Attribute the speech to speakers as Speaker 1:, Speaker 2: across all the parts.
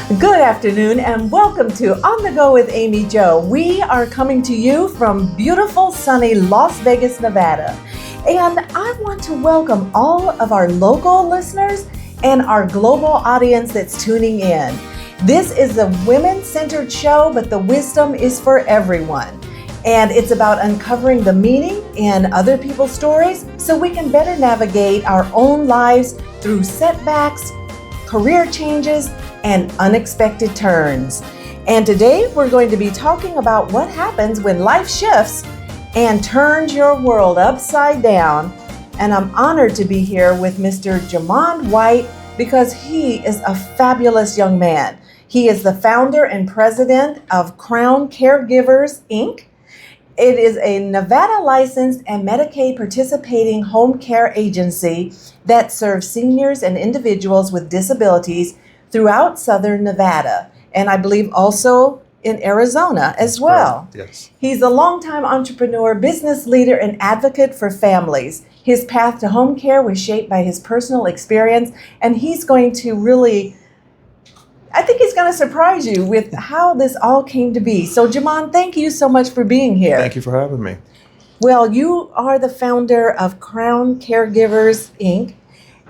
Speaker 1: Good afternoon and welcome to On the Go with Amie Jo. We are coming to you from beautiful, sunny Las Vegas, Nevada. And I want to welcome all of our local listeners and our global audience that's tuning in. This is a women-centered show, but the wisdom is for everyone. And it's about uncovering the meaning in other people's stories so we can better navigate our own lives through setbacks, career changes, and unexpected turns. And today we're going to be talking about what happens when life shifts and turns your world upside down. And I'm honored to be here with Mr. Jemond White because he is a fabulous young man. He is the founder and president of Crown Caregivers, Inc. It is a Nevada licensed and Medicaid participating home care agency that serves seniors and individuals with disabilities throughout Southern Nevada, and I believe also in Arizona as well.
Speaker 2: Correct. Yes.
Speaker 1: He's a longtime entrepreneur, business leader, and advocate for families. His path to home care was shaped by his personal experience, and he's going to really, I think he's going to surprise you with how this all came to be. So, Jemond, thank you so much for being here.
Speaker 2: Thank you for having me.
Speaker 1: Well, you are the founder of Crown Caregivers, Inc.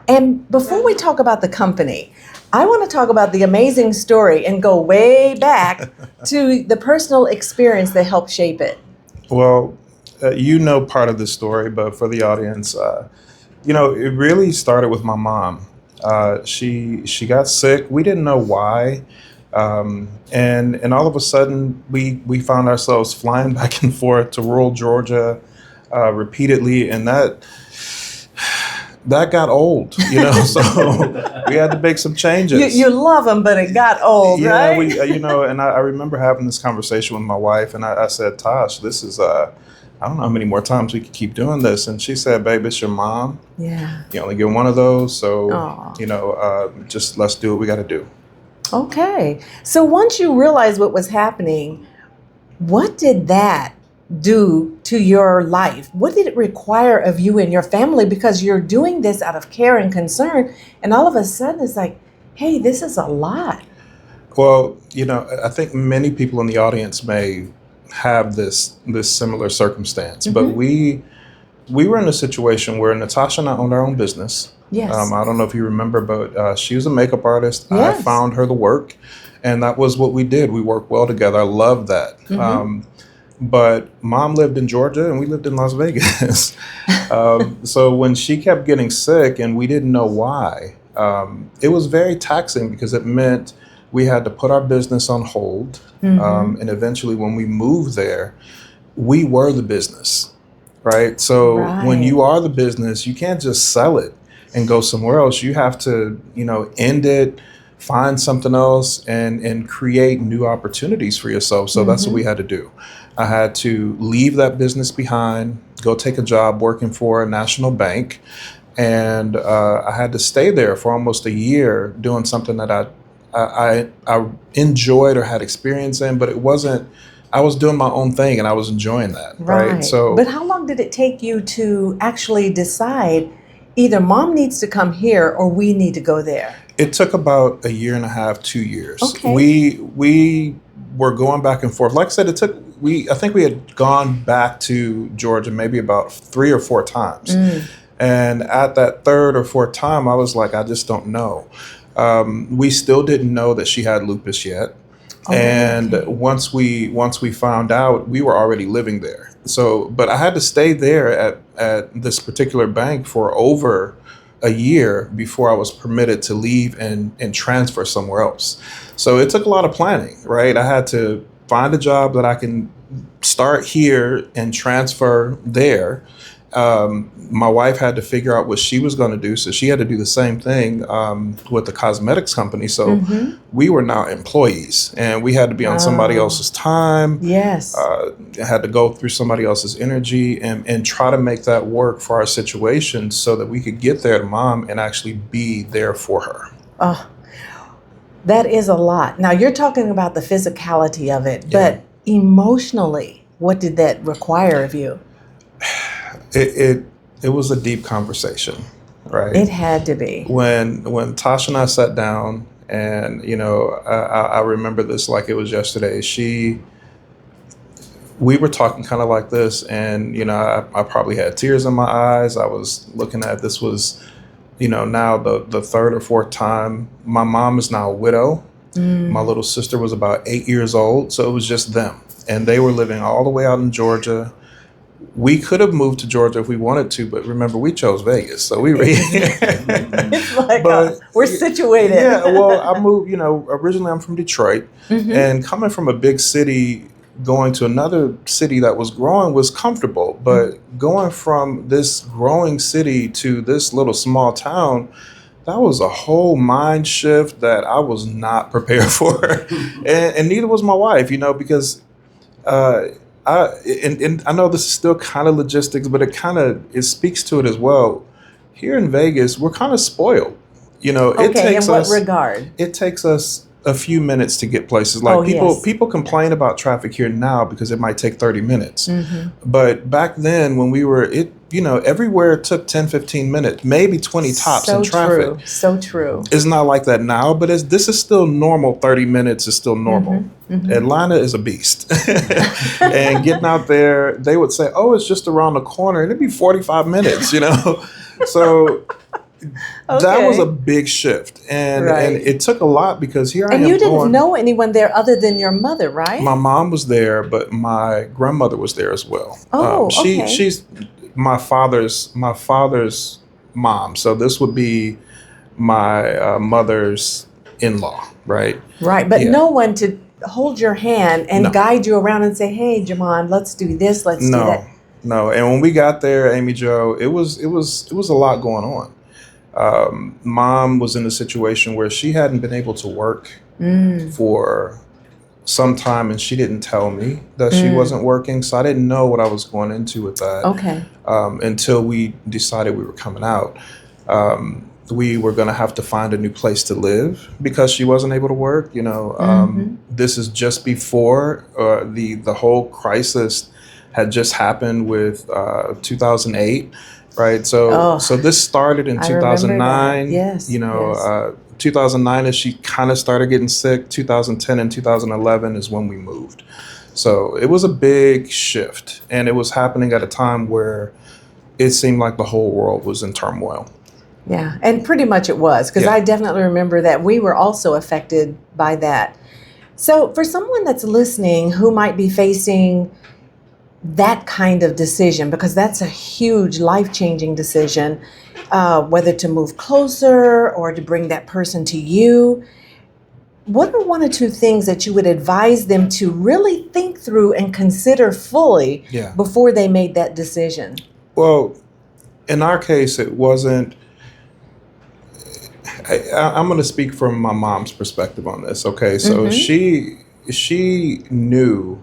Speaker 1: And before we talk about the company, I want to talk about the amazing story and go way back to the personal experience that helped shape it.
Speaker 2: Well, you know part of the story, but for the audience, it really started with my mom. She got sick. We didn't know why. And all of a sudden, we found ourselves flying back and forth to rural Georgia repeatedly, and that got old, so we had to make some changes.
Speaker 1: You love them, but it got old,
Speaker 2: yeah,
Speaker 1: right?
Speaker 2: And I remember having this conversation with my wife, and I said, Tosh, this is, I don't know how many more times we could keep doing this. And she said, babe, it's your mom.
Speaker 1: Yeah.
Speaker 2: You only get one of those. So,
Speaker 1: Aw.
Speaker 2: just let's do what we got to do.
Speaker 1: Okay. So once you realized what was happening, what did that do to your life? What did it require of you and your family? Because you're doing this out of care and concern, and all of a sudden it's like, hey, this is a lot.
Speaker 2: Well, I think many people in the audience may have this similar circumstance, but we were in a situation where Natasha and I owned our own business.
Speaker 1: Yes.
Speaker 2: I don't know if you remember, but she was a makeup artist.
Speaker 1: Yes.
Speaker 2: I found her the work, and that was what we did. We worked well together. I loved that. But mom lived in Georgia and we lived in Las Vegas. So when she kept getting sick and we didn't know why, it was very taxing because it meant we had to put our business on hold. And eventually when we moved there, we were the business, right? So when you are the business, you can't just sell it and go somewhere else. You have to, end it, find something else, and create new opportunities for yourself. So that's what we had to do. I had to leave that business behind, go take a job working for a national bank. And I had to stay there for almost a year doing something that I enjoyed or had experience in, but it wasn't, I was doing my own thing and I was enjoying that. Right. So,
Speaker 1: but how long did it take you to actually decide either mom needs to come here or we need to go there?
Speaker 2: It took about a year and a half, 2 years.
Speaker 1: Okay.
Speaker 2: We were going back and forth. Like I said, I think we had gone back to Georgia maybe about 3 or 4 times. And at that third or fourth time, I was like, I just don't know. We still didn't know that she had lupus yet. Once we found out, we were already living there. So, but I had to stay there at this particular bank for over a year before I was permitted to leave and transfer somewhere else. So it took a lot of planning, right? I had to find a job that I can start here and transfer there. My wife had to figure out what she was going to do. So she had to do the same thing with the cosmetics company. So we were now employees and we had to be on somebody else's time.
Speaker 1: Yes.
Speaker 2: Had to go through somebody else's energy and try to make that work for our situation so that we could get there to mom and actually be there for her.
Speaker 1: Oh, that is a lot. Now you're talking about the physicality of it, but emotionally, what did that require of you?
Speaker 2: It was a deep conversation, right?
Speaker 1: It had to be.
Speaker 2: When Tasha and I sat down And, I remember this like it was yesterday. We were talking kind of like this, and, I probably had tears in my eyes. I was looking at, this was, now the third or fourth time. My mom is now a widow. My little sister was about 8 years old. So it was just them. And they were living all the way out in Georgia. We could have moved to Georgia if we wanted to, but remember, we chose Vegas. So we were here.
Speaker 1: It's like, we're situated.
Speaker 2: Yeah, well, I moved, originally I'm from Detroit. And coming from a big city, going to another city that was growing was comfortable. But going from this growing city to this little small town, that was a whole mind shift that I was not prepared for. And neither was my wife, because and I know this is still kind of logistics, but it speaks to it as well. Here in Vegas, we're kind of spoiled.
Speaker 1: Okay, in what regard?
Speaker 2: It takes us a few minutes to get places. Like people complain about traffic here now because it might take 30 minutes. But back then when we were, everywhere it took 10, 15 minutes, maybe 20 tops in traffic.
Speaker 1: So true.
Speaker 2: It's not like that now, but this is still normal. 30 minutes is still normal. Atlanta is a beast. And getting out there, they would say, oh, it's just around the corner. And it'd be 45 minutes, So that was a big shift. And it took a lot because here I am.
Speaker 1: And you didn't know anyone there other than your mother, right?
Speaker 2: My mom was there, but my grandmother was there as well.
Speaker 1: Oh,
Speaker 2: She's my father's mom. So this would be my mother's in-law, right?
Speaker 1: Right, but no one to hold your hand and guide you around and say, hey, Jemond, let's do this, let's do that.
Speaker 2: No, and when we got there, Amie Jo, it was a lot going on. Mom was in a situation where she hadn't been able to work for some time, and she didn't tell me that she wasn't working, so I didn't know what I was going into with that. Until we decided we were coming out. We were going to have to find a new place to live because she wasn't able to work. This is just before the whole crisis had just happened with 2008. Right. So this started in 2009.
Speaker 1: Yes.
Speaker 2: 2009 is she kind of started getting sick. 2010 and 2011 is when we moved. So it was a big shift, and it was happening at a time where it seemed like the whole world was in turmoil.
Speaker 1: Yeah, and pretty much it was, because I definitely remember that we were also affected by that. So for someone that's listening who might be facing that kind of decision, because that's a huge life-changing decision, whether to move closer or to bring that person to you, what are one or two things that you would advise them to really think through and consider fully before they made that decision? Well,
Speaker 2: in our case, it wasn't. I'm going to speak from my mom's perspective on this. Okay, so she knew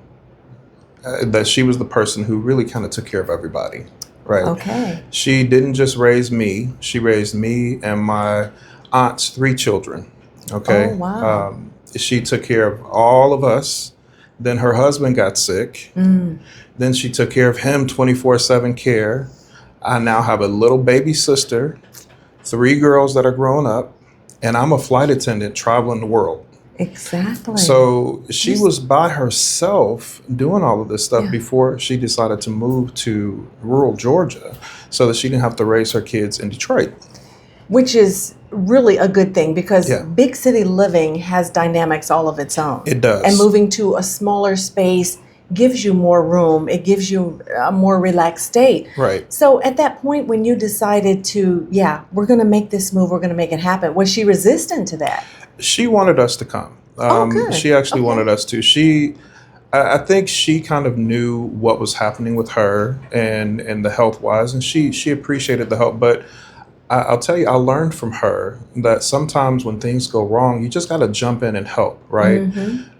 Speaker 2: that she was the person who really kind of took care of everybody, right?
Speaker 1: Okay.
Speaker 2: She didn't just raise me; she raised me and my aunt's 3 children. Okay.
Speaker 1: Oh, wow.
Speaker 2: She took care of all of us. Then her husband got sick. Then she took care of him 24/7 care. I now have a little baby sister, 3 girls that are grown up, and I'm a flight attendant traveling the world.
Speaker 1: Exactly.
Speaker 2: So she was by herself doing all of this stuff before she decided to move to rural Georgia so that she didn't have to raise her kids in Detroit.
Speaker 1: Which is really a good thing, because big city living has dynamics all of its own.
Speaker 2: It does.
Speaker 1: And moving to a smaller space gives you more room. It gives you a more relaxed state.
Speaker 2: Right.
Speaker 1: So at that point when you decided to, we're going to make this move, we're going to make it happen, was she resistant to that?
Speaker 2: She wanted us to come.
Speaker 1: Good.
Speaker 2: She actually wanted us to. I think she kind of knew what was happening with her and the health-wise, and she appreciated the help. But I'll tell you, I learned from her that sometimes when things go wrong, you just got to jump in and help, right?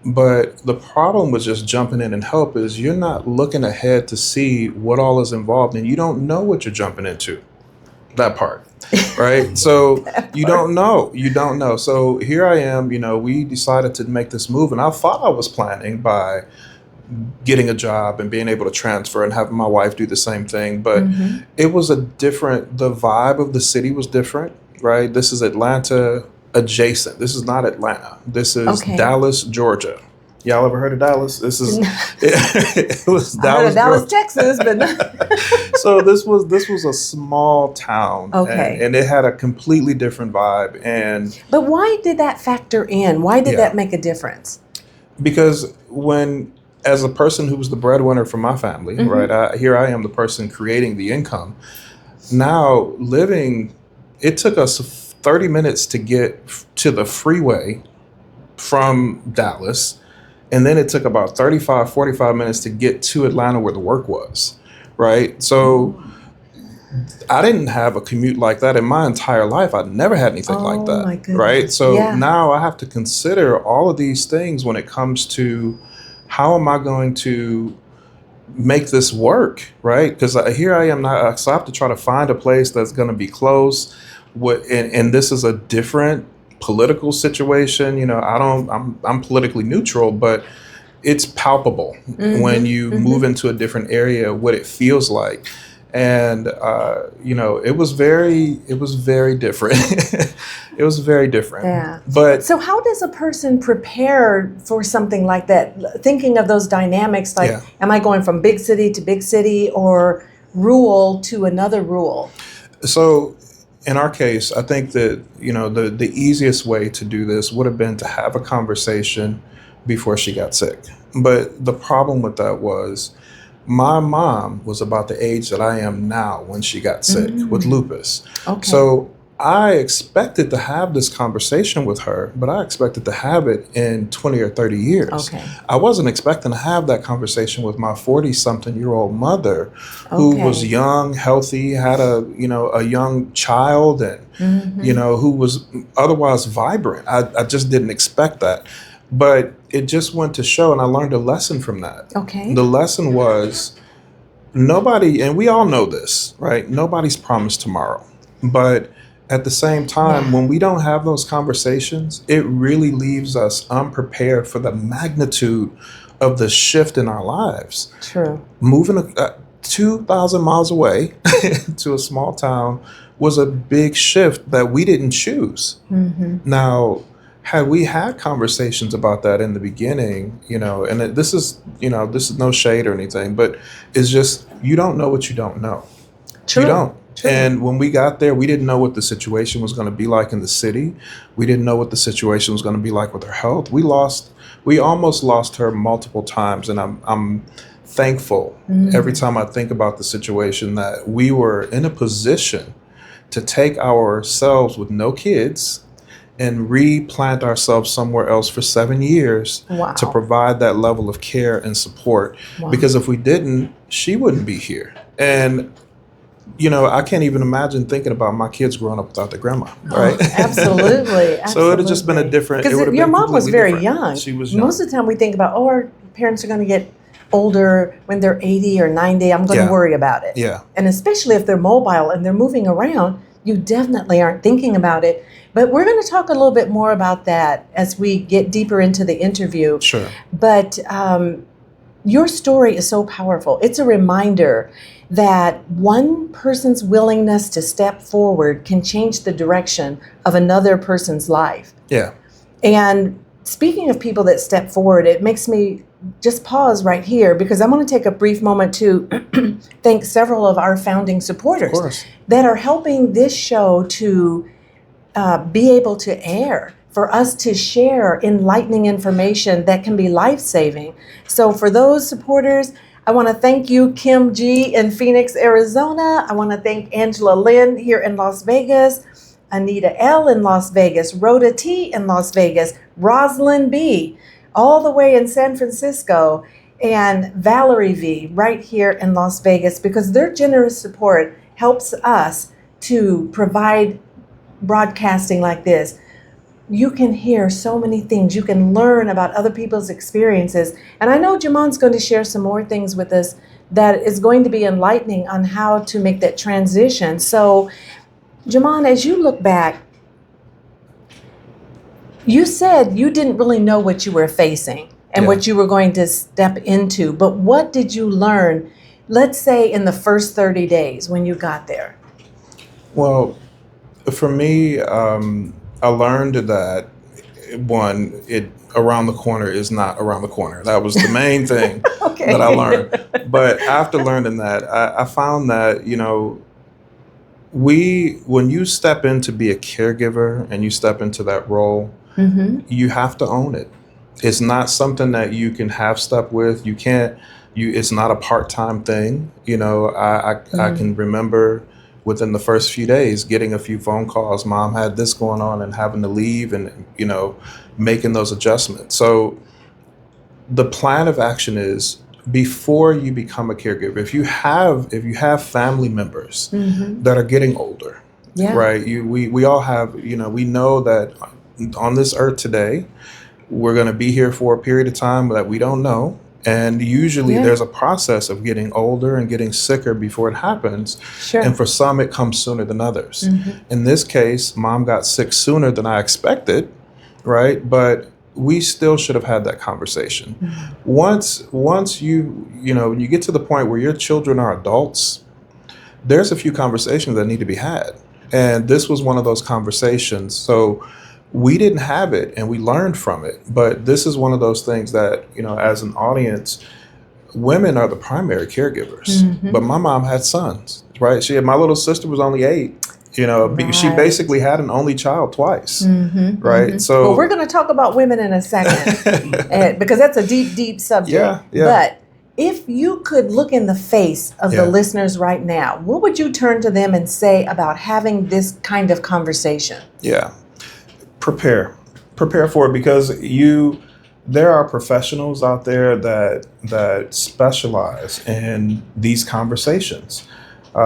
Speaker 2: But the problem with just jumping in and help is you're not looking ahead to see what all is involved, and you don't know what you're jumping into. That part. Right. So you don't know. So here I am, we decided to make this move, and I thought I was planning by getting a job and being able to transfer and having my wife do the same thing. But it was the vibe of the city was different. Right. This is Atlanta. adjacent. This is not Atlanta. This is
Speaker 1: Okay.
Speaker 2: Dallas, Georgia. Y'all ever heard of Dallas? This is it was
Speaker 1: I heard of
Speaker 2: Dallas,
Speaker 1: Dallas, Texas, but
Speaker 2: so this was a small town,
Speaker 1: Okay.
Speaker 2: and it had a completely different vibe. And
Speaker 1: but why did that factor in? Why did
Speaker 2: Yeah.
Speaker 1: that make a difference?
Speaker 2: because as a person who was the breadwinner for my family,
Speaker 1: Mhm.
Speaker 2: right? Here I am, the person creating the income. Now it took us 30 minutes to get to the freeway from Dallas. And then it took about 35, 45 minutes to get to Atlanta where the work was, right? So I didn't have a commute like that in my entire life. I'd never had anything like
Speaker 1: Oh,
Speaker 2: that,
Speaker 1: my goodness.
Speaker 2: right? So
Speaker 1: Yeah.
Speaker 2: now I have to consider all of these things when it comes to how am I going to make this work, right? Because here I am now, so I have to try to find a place that's going to be close. And this is a different political situation. I'm politically neutral, but it's palpable when you move into a different area, what it feels like. And it was very different. It was very different.
Speaker 1: Yeah.
Speaker 2: But
Speaker 1: So how does a person prepare for something like that? Thinking of those dynamics, like,
Speaker 2: Yeah.
Speaker 1: am I going from big city to big city or rural to another rural?
Speaker 2: So in our case, I think that, the easiest way to do this would have been to have a conversation before she got sick. But the problem with that was my mom was about the age that I am now when she got sick with lupus.
Speaker 1: Okay.
Speaker 2: So I expected to have this conversation with her, but I expected to have it in 20 or 30 years.
Speaker 1: Okay.
Speaker 2: I wasn't expecting to have that conversation with my 40-something-year-old mother who was
Speaker 1: Okay.
Speaker 2: young, healthy, had a young child, and, who was otherwise vibrant. I just didn't expect that. But it just went to show, and I learned a lesson from that.
Speaker 1: Okay.
Speaker 2: The lesson was nobody, and we all know this, right? Nobody's promised tomorrow. But at the same time, when we don't have those conversations, it really leaves us unprepared for the magnitude of the shift in our lives.
Speaker 1: True.
Speaker 2: Moving 2,000 miles away to a small town was a big shift that we didn't choose. Now, had we had conversations about that in the beginning, and this is no shade or anything, but it's just, you don't know what you don't know.
Speaker 1: True.
Speaker 2: You don't.
Speaker 1: True.
Speaker 2: And when we got there, we didn't know what the situation was going to be like in the city. We didn't know what the situation was going to be like with her health. We almost lost her multiple times, and I'm thankful every time I think about the situation that we were in a position to take ourselves with no kids and replant ourselves somewhere else for 7 years
Speaker 1: Wow.
Speaker 2: to provide that level of care and support.
Speaker 1: Wow.
Speaker 2: Because if we didn't, she wouldn't be here. And I can't even imagine thinking about my kids growing up without their grandma, right?
Speaker 1: Absolutely.
Speaker 2: So it would have just been a different. It would
Speaker 1: Because
Speaker 2: have
Speaker 1: your
Speaker 2: been
Speaker 1: mom was
Speaker 2: completely
Speaker 1: very
Speaker 2: different.
Speaker 1: young.
Speaker 2: She was young.
Speaker 1: Most of the time we think about, our parents are going to get older when they're 80 or 90. I'm going to
Speaker 2: Yeah.
Speaker 1: worry about it.
Speaker 2: Yeah.
Speaker 1: And especially if they're mobile and they're moving around, you definitely aren't thinking about it. But we're going to talk a little bit more about that as we get deeper into the interview.
Speaker 2: Sure.
Speaker 1: But your story is so powerful. It's a reminder that one person's willingness to step forward can change the direction of another person's life.
Speaker 2: Yeah.
Speaker 1: And speaking of people that step forward, it makes me just pause right here because I want to take a brief moment to thank several of our founding supporters
Speaker 2: Of course.
Speaker 1: that are helping this show to be able to air, for us to share enlightening information that can be life-saving. So for those supporters, I want to thank you, Kim G. in Phoenix, Arizona. I want to thank Angela Lynn here in Las Vegas, Anita L. in Las Vegas, Rhoda T. in Las Vegas, Rosalind B. all the way in San Francisco, and Valerie V. right here in Las Vegas, because their generous support helps us to provide broadcasting like this. You can hear so many things. You can learn about other people's experiences. And I know Jemond's going to share some more things with us that is going to be enlightening on how to make that transition. So, Jemond, as you look back, you said you didn't really know what you were facing and what you were going to step into. But what did you learn, let's say, in the first 30 days when you got there?
Speaker 2: Well, for me, I I learned that one, it around the corner is not around the corner. That was the main thing
Speaker 1: Okay.
Speaker 2: that I learned. But after learning that, I found that, when you step in to be a caregiver and you step into that role, you have to own it. It's not something that you can half step with. You can't. It's not a part-time thing. I can remember within the first few days getting a few phone calls. Mom had this going on and having to leave, and making those adjustments. So the plan of action is, before you become a caregiver, if you have family members that are getting older, right? We all have, we know that on this earth today, we're going to be here for a period of time that we don't know. And usually there's a process of getting older and getting sicker before it happens.
Speaker 1: Sure.
Speaker 2: And for some, it comes sooner than others. In this case, Mom got sick sooner than I expected, right? But we still should have had that conversation. Once you get to the point where your children are adults, there's a few conversations that need to be had. And this was one of those conversations. So we didn't have it and we learned from it. But this is one of those things that, as an audience, women are the primary caregivers. But my mom had sons, right? My little sister was only 8. She basically had an only child twice, right? So,
Speaker 1: well, we're going to talk about women in a second, because that's a deep, deep subject.
Speaker 2: Yeah.
Speaker 1: But if you could look in the face of the listeners right now, what would you turn to them and say about having this kind of conversation?
Speaker 2: Yeah, prepare for it, because there are professionals out there that specialize in these conversations. There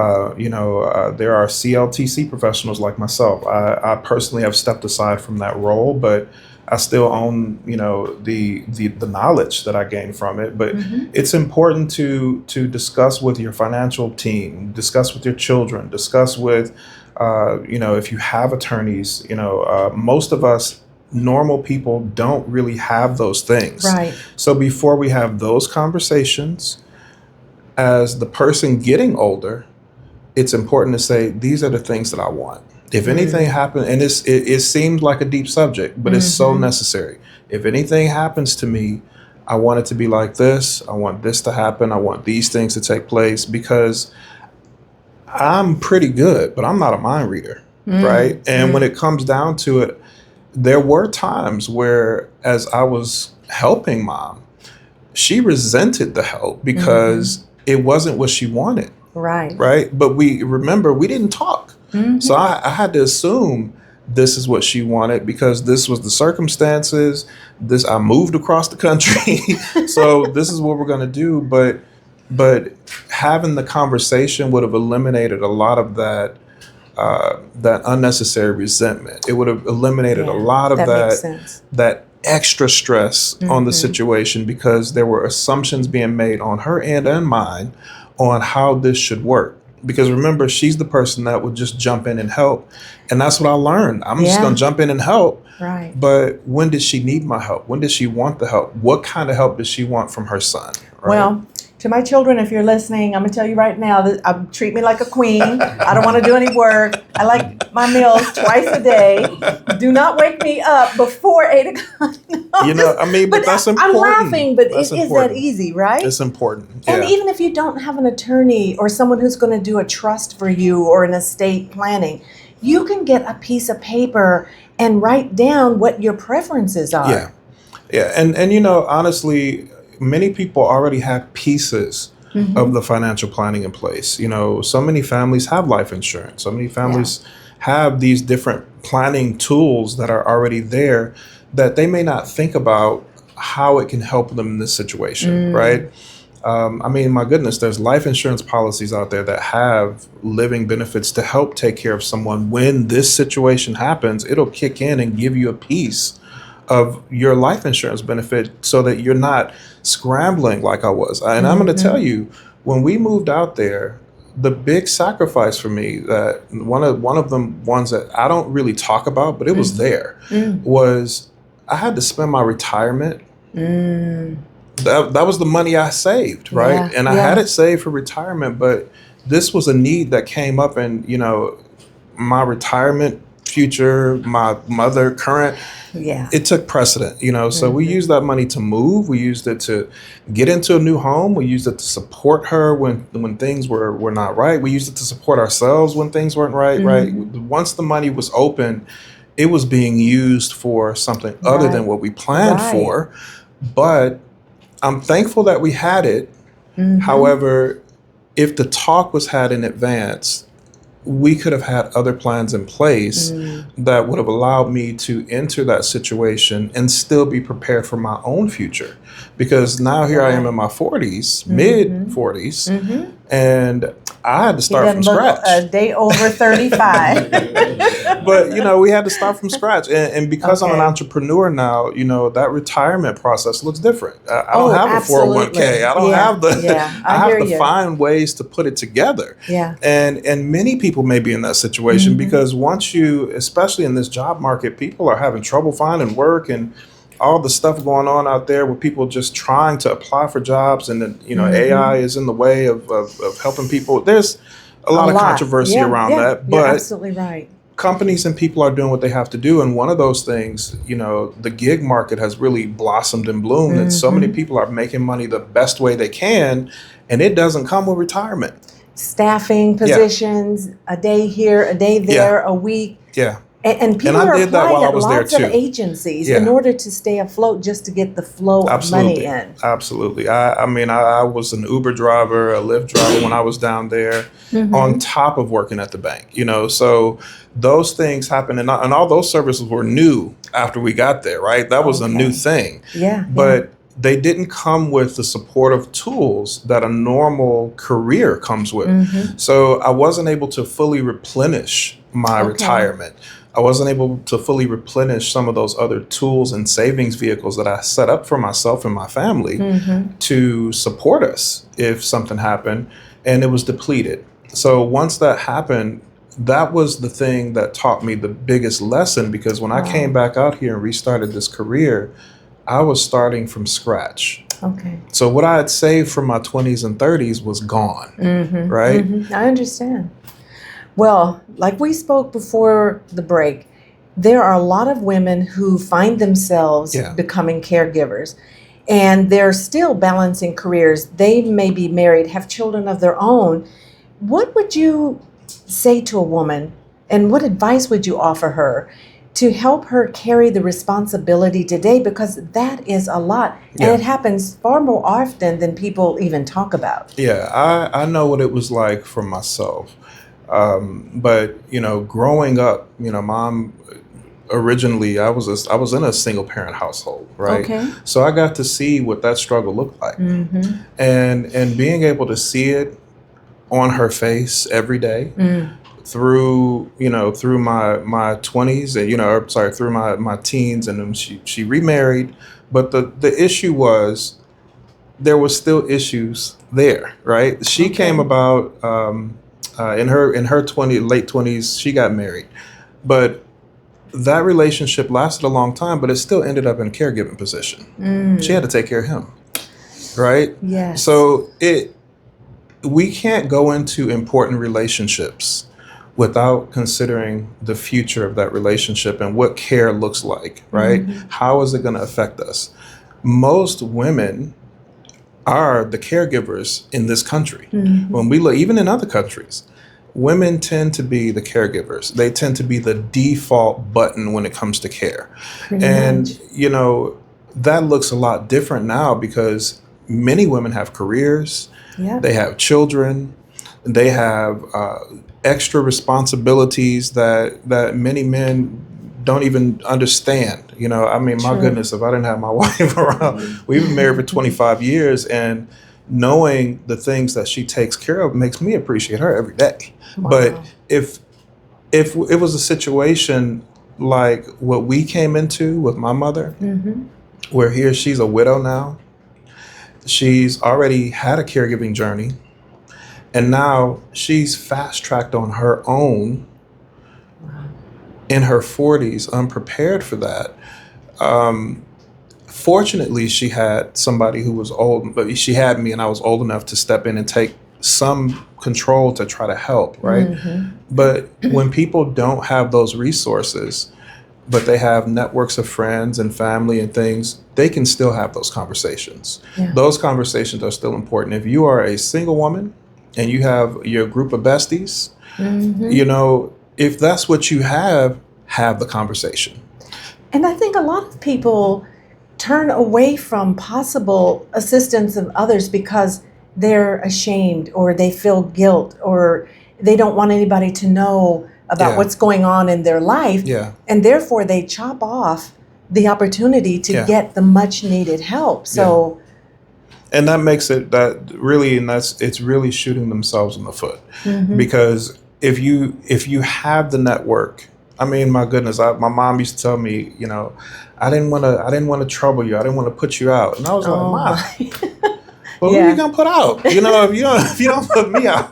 Speaker 2: are CLTC professionals like myself. I personally have stepped aside from that role, but I still own, the knowledge that I gained from it. But it's important to discuss with your financial team, discuss with your children, discuss with, if you have attorneys. Most of us normal people don't really have those things.
Speaker 1: Right.
Speaker 2: So before we have those conversations, as the person getting older, it's important to say, these are the things that I want. If anything happens, and it seems like a deep subject, but it's so necessary. If anything happens to me, I want it to be like this. I want this to happen. I want these things to take place, because I'm pretty good, but I'm not a mind reader, right? And when it comes down to it, there were times where, as I was helping Mom, she resented the help because it wasn't what she wanted. Right. But we didn't talk. So I had to assume this is what she wanted because this was the circumstances. I moved across the country. So this is what we're going to do. But having the conversation would have eliminated a lot of that unnecessary resentment. It would have eliminated a lot of that extra stress on the situation, because there were assumptions being made on her end and mine on how this should work. Because remember, she's the person that would just jump in and help. And that's what I learned. I'm just going to jump in and help.
Speaker 1: Right.
Speaker 2: But when did she need my help? When did she want the help? What kind of help does she want from her son? Right?
Speaker 1: Well, to my children, if you're listening, I'm going to tell you right now that treat me like a queen. I don't want to do any work. I like my meals twice a day. Do not wake me up before 8 o'clock.
Speaker 2: But that's important.
Speaker 1: I'm laughing, but
Speaker 2: that's
Speaker 1: is that easy, right?
Speaker 2: It's important.
Speaker 1: And even if you don't have an attorney or someone who's going to do a trust for you or an estate planning, you can get a piece of paper and write down what your preferences are.
Speaker 2: Yeah. And honestly, many people already have pieces of the financial planning in place. So many families have life insurance. So many families have these different planning tools that are already there that they may not think about how it can help them in this situation, right? My goodness, there's life insurance policies out there that have living benefits to help take care of someone when this situation happens. It'll kick in and give you a piece of your life insurance benefit so that you're not scrambling like I was. And I'm going to tell you, when we moved out there, the big sacrifice for me, that one of them ones that I don't really talk about, but it was there, was I had to spend my retirement. That was the money I saved, right? And I had it saved for retirement, but this was a need that came up, and my retirement future, my mother, current.
Speaker 1: Yeah.
Speaker 2: It took precedent, so we used that money to move. We used it to get into a new home. We used it to support her when things were not right. We used it to support ourselves when things weren't right, right? Once the money was open, it was being used for something other than what we planned for. But I'm thankful that we had it. However, if the talk was had in advance, we could have had other plans in place that would have allowed me to enter that situation and still be prepared for my own future. Because now here I am in my 40s, mid 40s, and I had to start from scratch.
Speaker 1: A day over 35.
Speaker 2: But, we had to start from scratch. And because I'm an entrepreneur now, that retirement process looks different. I don't have a 401k. I don't have I have to find ways to put it together.
Speaker 1: Yeah.
Speaker 2: And many people may be in that situation because once you, especially in this job market, people are having trouble finding work and all the stuff going on out there with people just trying to apply for jobs, and then AI is in the way of helping people. There's a lot of controversy around that, but
Speaker 1: you're absolutely right.
Speaker 2: Companies and people are doing what they have to do, and one of those things, the gig market has really blossomed and bloomed, and so many people are making money the best way they can, and it doesn't come with retirement.
Speaker 1: Staffing positions, a day here, a day there, a week.
Speaker 2: Yeah.
Speaker 1: And people are applying at lots of agencies in order to stay afloat, just to get the flow of money in.
Speaker 2: Absolutely. I was an Uber driver, a Lyft driver when I was down there, on top of working at the bank. So those things happen, and all those services were new after we got there. Right, that was a new thing.
Speaker 1: Yeah,
Speaker 2: but they didn't come with the supportive tools that a normal career comes with. So I wasn't able to fully replenish my retirement. I wasn't able to fully replenish some of those other tools and savings vehicles that I set up for myself and my family to support us if something happened, and it was depleted. So once that happened, that was the thing that taught me the biggest lesson, because when I came back out here and restarted this career, I was starting from scratch.
Speaker 1: Okay.
Speaker 2: So what I had saved from my 20s and 30s was gone, right?
Speaker 1: I understand. Well, like we spoke before the break, there are a lot of women who find themselves becoming caregivers, and they're still balancing careers. They may be married, have children of their own. What would you say to a woman, and what advice would you offer her to help her carry the responsibility today? Because that is a lot, and it happens far more often than people even talk about.
Speaker 2: Yeah, I know what it was like for myself. But growing up, Mom, originally I was in a single parent household, right?
Speaker 1: Okay.
Speaker 2: So I got to see what that struggle looked like, and being able to see it on her face every day through my 20s, and through my teens, and then she remarried, but the issue was there was still issues there, right? She came about. In her late 20s, she got married, but that relationship lasted a long time, but it still ended up in a caregiving position. She had to take care of him, right?
Speaker 1: Yes.
Speaker 2: So we can't go into important relationships without considering the future of that relationship and what care looks like, right? How is it going to affect us? Most women are the caregivers in this country. When we look, even in other countries, women tend to be the caregivers. They tend to be the default button when it comes to care. And, that looks a lot different now because many women have careers, they have children, they have extra responsibilities that many men don't even understand. My goodness, if I didn't have my wife around, we've been married for 25 years, and knowing the things that she takes care of makes me appreciate her every day. Wow. But if it was a situation like what we came into with my mother, where here she's a widow now, she's already had a caregiving journey, and now she's fast-tracked on her own in her 40s, unprepared for that. Fortunately, she had somebody who was old, but she had me, and I was old enough to step in and take some control to try to help, right? But when people don't have those resources, but they have networks of friends and family and things, they can still have those conversations.
Speaker 1: Yeah.
Speaker 2: Those conversations are still important. If you are a single woman and you have your group of besties, you know, if that's what you have the conversation.
Speaker 1: And I think a lot of people turn away from possible assistance of others because they're ashamed or they feel guilt or they don't want anybody to know about what's going on in their life.
Speaker 2: Yeah.
Speaker 1: And therefore they chop off the opportunity to get the much needed help. So
Speaker 2: and that makes it it's really shooting themselves in the foot. Because if you have the network, I mean, my goodness, my mom used to tell me, you know, I didn't want to trouble you. I didn't want to put you out. And I was like, Mom, well, who are you going to put out? You know, if you don't put me out,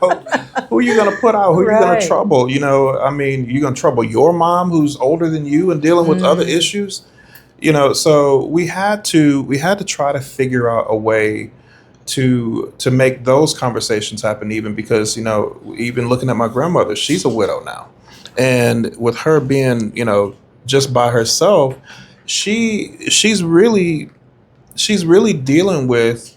Speaker 2: who are you going to put out? Who are you going to trouble? You know, I mean, you're going to trouble your mom who's older than you and dealing with other issues. You know, so we had to try to figure out a way to make those conversations happen, even because, you know, even looking at my grandmother, she's a widow now. And with her being, you know, just by herself, she's really dealing with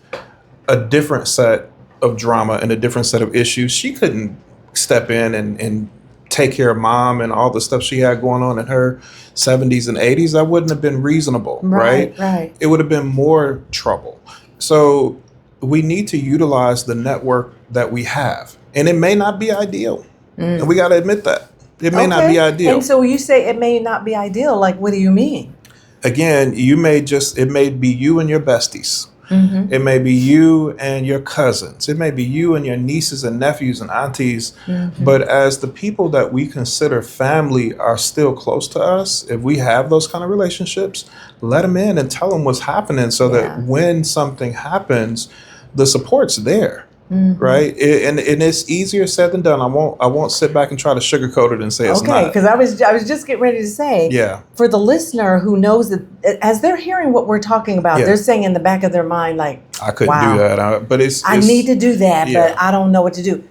Speaker 2: a different set of drama and a different set of issues. She couldn't step in and take care of mom and all the stuff she had going on in her 70s and 80s. That wouldn't have been reasonable, right?
Speaker 1: Right.
Speaker 2: It would have been more trouble. So we need to utilize the network that we have. And it may not be ideal. And we got to admit that. It may not be ideal.
Speaker 1: And so you say it may not be ideal. Like, what do you mean?
Speaker 2: Again, it may be you and your besties. It may be you and your cousins. It may be you and your nieces and nephews and aunties. But as the people that we consider family are still close to us, if we have those kind of relationships, let them in and tell them what's happening so that when something happens, the support's there. Right, and it's easier said than done. I won't sit back and try to sugarcoat it and say it's not.
Speaker 1: Okay, because I was just getting ready to say, for the listener who knows that as they're hearing what we're talking about, they're saying in the back of their mind, like,
Speaker 2: I couldn't do that, but
Speaker 1: I need to do that, but I don't know what to do.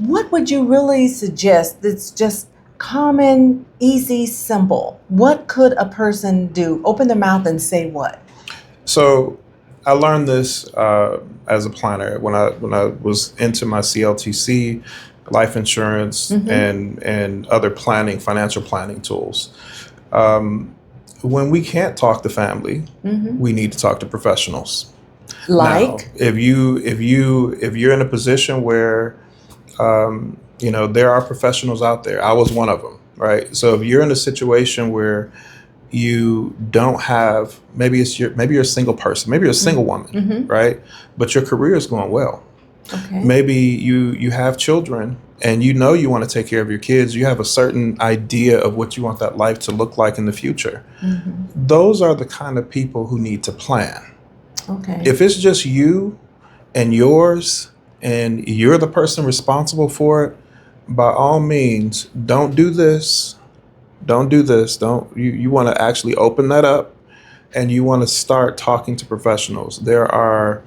Speaker 1: What would you really suggest that's just common, easy, simple? What could a person do? Open their mouth and say what?
Speaker 2: So I learned this as a planner when I was into my CLTC, life insurance, and other financial planning tools. When we can't talk to family, we need to talk to professionals.
Speaker 1: Like,
Speaker 2: now, if you're in a position where you know, there are professionals out there. I was one of them, right? So if you're in a situation where you don't have, maybe you're a single person, maybe you're a single woman, right? But your career is going well.
Speaker 1: Okay.
Speaker 2: Maybe you have children and you know you want to take care of your kids. You have a certain idea of what you want that life to look like in the future. Those are the kind of people who need to plan.
Speaker 1: Okay.
Speaker 2: If it's just you and yours and you're the person responsible for it, by all means, don't do this. Don't do this. You want to actually open that up and you want to start talking to professionals. There are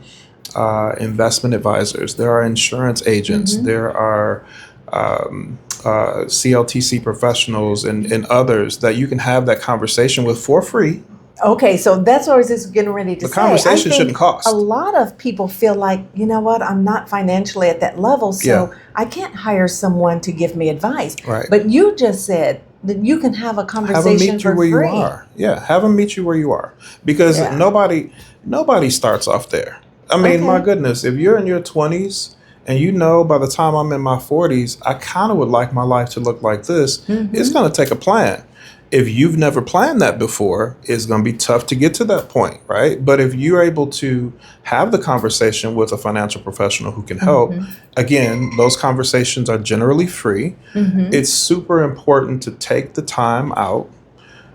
Speaker 2: investment advisors. There are insurance agents. There are CLTC professionals and others that you can have that conversation with for free.
Speaker 1: Okay, so that's what I was just getting ready to say.
Speaker 2: The conversation shouldn't cost.
Speaker 1: A lot of people feel like, you know what, I'm not financially at that level, so I can't hire someone to give me advice.
Speaker 2: Right.
Speaker 1: But you just said that you can have a conversation for free.
Speaker 2: Have them meet you where you are. Yeah, have them meet you where you are. Because nobody starts off there. I mean, my goodness, if you're in your 20s and you know by the time I'm in my 40s, I kind of would like my life to look like this, it's going to take a plan. If you've never planned that before, it's going to be tough to get to that point, right? But if you're able to have the conversation with a financial professional who can help, again, those conversations are generally free. It's super important to take the time out,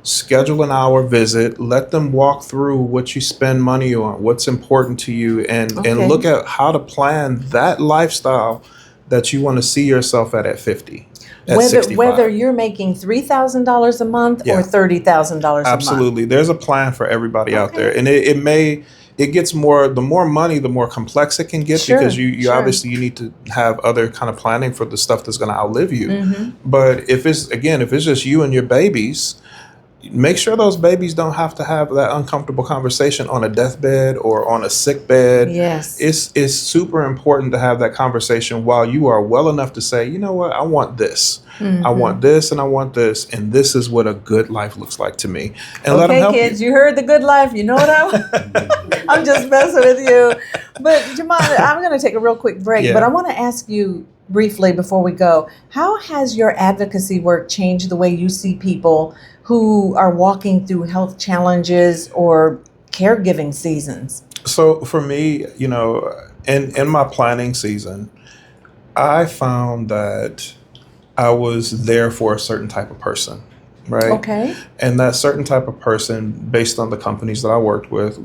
Speaker 2: schedule an hour visit, let them walk through what you spend money on, what's important to you, and look at how to plan that lifestyle that you want to see yourself at 50. at 65.
Speaker 1: Whether you're making $3,000 a month or $30,000 a month.
Speaker 2: Absolutely. There's a plan for everybody out there. And it gets more, the more money, the more complex it can get, because you obviously you need to have other kind of planning for the stuff that's going to outlive you. But if it's just you and your babies, make sure those babies don't have to have that uncomfortable conversation on a deathbed or on a sick bed.
Speaker 1: Yes.
Speaker 2: It's super important to have that conversation while you are well enough to say, you know what, I want this. I want this and I want this. And this is what a good life looks like to me. And let them help
Speaker 1: kids, you heard the good life. You know what I'm just messing with you. But Jemond, I'm going to take a real quick break, but I want to ask you briefly before we go, how has your advocacy work changed the way you see people who are walking through health challenges or caregiving seasons?
Speaker 2: So for me, you know, in my planning season, I found that I was there for a certain type of person, right?
Speaker 1: Okay.
Speaker 2: And that certain type of person, based on the companies that I worked with,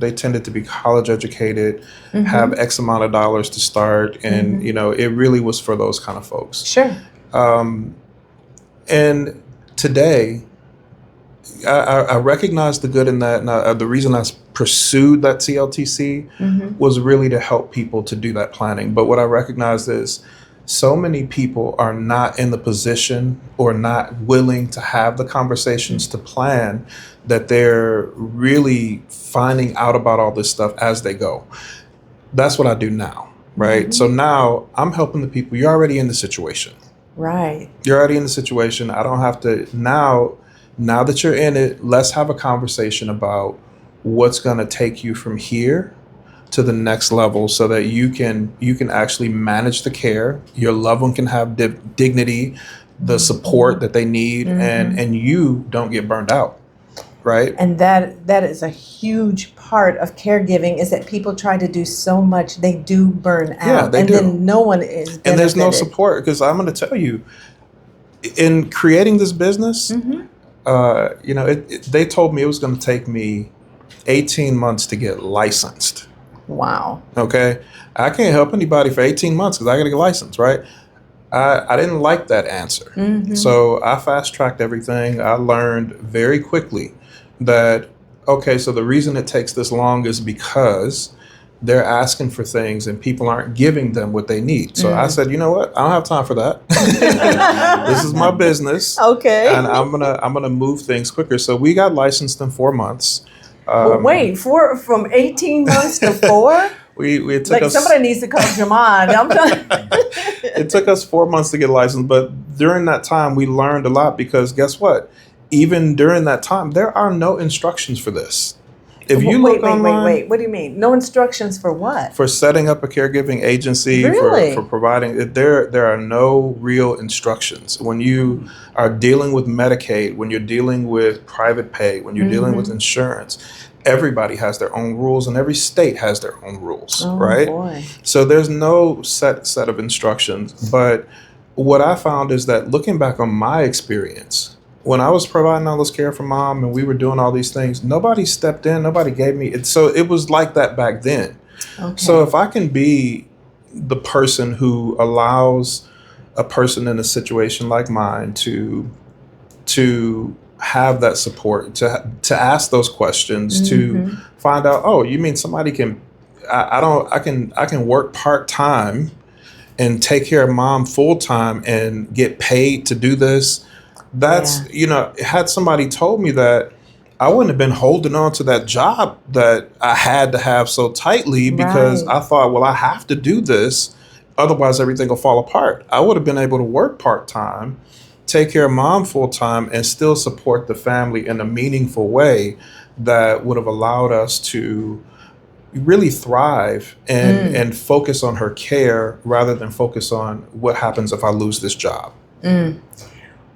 Speaker 2: they tended to be college educated, have X amount of dollars to start, and you know, it really was for those kind of folks.
Speaker 1: Sure.
Speaker 2: And today, I recognize the good in that. And the reason I pursued that CLTC was really to help people to do that planning. But what I recognize is so many people are not in the position or not willing to have the conversations to plan, that they're really finding out about all this stuff as they go. That's what I do now, right? So now I'm helping the people. You're already in the situation.
Speaker 1: Right.
Speaker 2: You're already in the situation. I don't have to now that you're in it, let's have a conversation about what's going to take you from here to the next level, so that you can actually manage the care. Your loved one can have dignity, the support that they need, and you don't get burned out, right?
Speaker 1: And that is a huge part of caregiving, is that people try to do so much, they do burn out.
Speaker 2: Yeah, they do.
Speaker 1: Then no one is benefited.
Speaker 2: And there's no support, because I'm going to tell you, in creating this business, you know, they told me it was going to take me 18 months to get licensed.
Speaker 1: Wow.
Speaker 2: Okay. I can't help anybody for 18 months because I got to get licensed, right? I didn't like that answer. So I fast tracked everything. I learned very quickly that, okay, so the reason it takes this long is because they're asking for things and people aren't giving them what they need. So I said, you know what? I don't have time for that. This is my business.
Speaker 1: Okay.
Speaker 2: And I'm gonna move things quicker. So we got licensed in 4 months.
Speaker 1: Wait, from 18 months to 4?
Speaker 2: It took us,
Speaker 1: somebody needs to call Jemond.
Speaker 2: It took us 4 months to get licensed, but during that time we learned a lot, because guess what? Even during that time, there are no instructions for this. If you look online,
Speaker 1: wait. What do you mean? No instructions for what?
Speaker 2: For setting up a caregiving agency,
Speaker 1: Really?
Speaker 2: for providing, there are no real instructions. When you are dealing with Medicaid, when you're dealing with private pay, when you're dealing with insurance, everybody has their own rules, and every state has their own rules, right?
Speaker 1: Boy.
Speaker 2: So there's no set of instructions. But what I found is that, looking back on my experience, when I was providing all this care for mom and we were doing all these things, nobody stepped in, nobody gave me it. So it was like that back then. Okay. So if I can be the person who allows a person in a situation like mine to have that support, to ask those questions, to find out, oh, you mean somebody can, I can work part-time and take care of mom full-time and get paid to do this. That's, you know, had somebody told me that, I wouldn't have been holding on to that job that I had to have so tightly, because I thought, well, I have to do this, otherwise everything will fall apart. I would have been able to work part-time, take care of mom full-time, and still support the family in a meaningful way that would have allowed us to really thrive and focus on her care, rather than focus on what happens if I lose this job.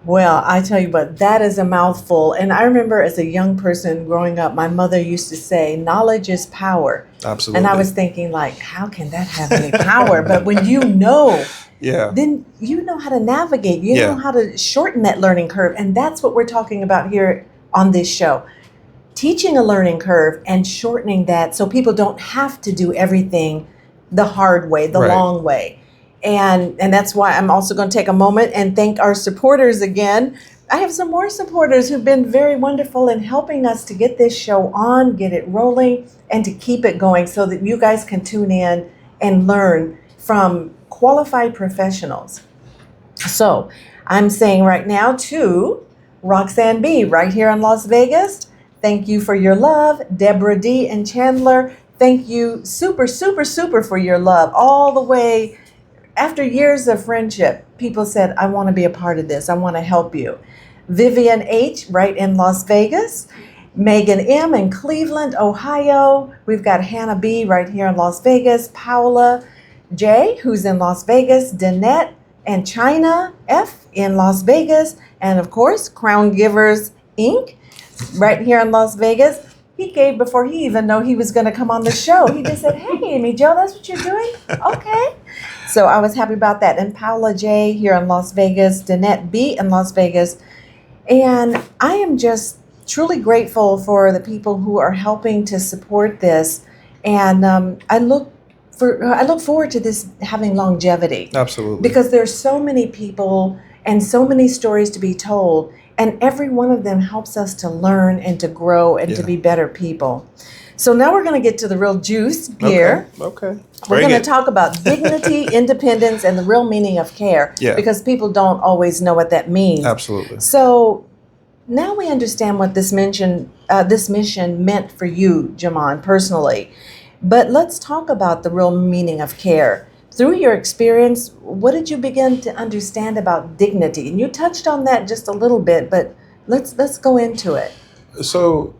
Speaker 1: Well, I tell you what, that is a mouthful. And I remember as a young person growing up, my mother used to say, knowledge is power.
Speaker 2: Absolutely.
Speaker 1: And I was thinking, like, how can that have any power? But when you know, then you know how to navigate. You know how to shorten that learning curve. And that's what we're talking about here on this show. Teaching a learning curve and shortening that so people don't have to do everything the hard way, the long way. And that's why I'm also going to take a moment and thank our supporters again. I have some more supporters who've been very wonderful in helping us to get this show on, get it rolling, and to keep it going so that you guys can tune in and learn from qualified professionals. So I'm saying right now to Roxanne B. right here in Las Vegas, thank you for your love. Deborah D. and Chandler, thank you super, super, super for your love. All the way after years of friendship, people said, I want to be a part of this. I want to help you. Vivian H. right in Las Vegas. Megan M. in Cleveland, Ohio. We've got Hannah B. right here in Las Vegas. Paula J. who's in Las Vegas. Danette and China F. in Las Vegas. And of course, Crown Caregivers Inc. right here in Las Vegas. He gave before he even knew he was going to come on the show. He just said, hey, Amie Jo, that's what you're doing? Okay. So I was happy about that. And Paula J. here in Las Vegas. Danette B. in Las Vegas. And I am just truly grateful for the people who are helping to support this. And I look forward to this having longevity.
Speaker 2: Absolutely.
Speaker 1: Because there's so many people and so many stories to be told. And every one of them helps us to learn and to grow and to be better people. So now we're going to get to the real juice here.
Speaker 2: Okay.
Speaker 1: We're going to talk about dignity, independence, and the real meaning of care.
Speaker 2: Yeah.
Speaker 1: Because people don't always know what that means.
Speaker 2: Absolutely.
Speaker 1: So now we understand what this mission meant for you, Jemond, personally. But let's talk about the real meaning of care. Through your experience, what did you begin to understand about dignity? And you touched on that just a little bit, but let's go into it.
Speaker 2: So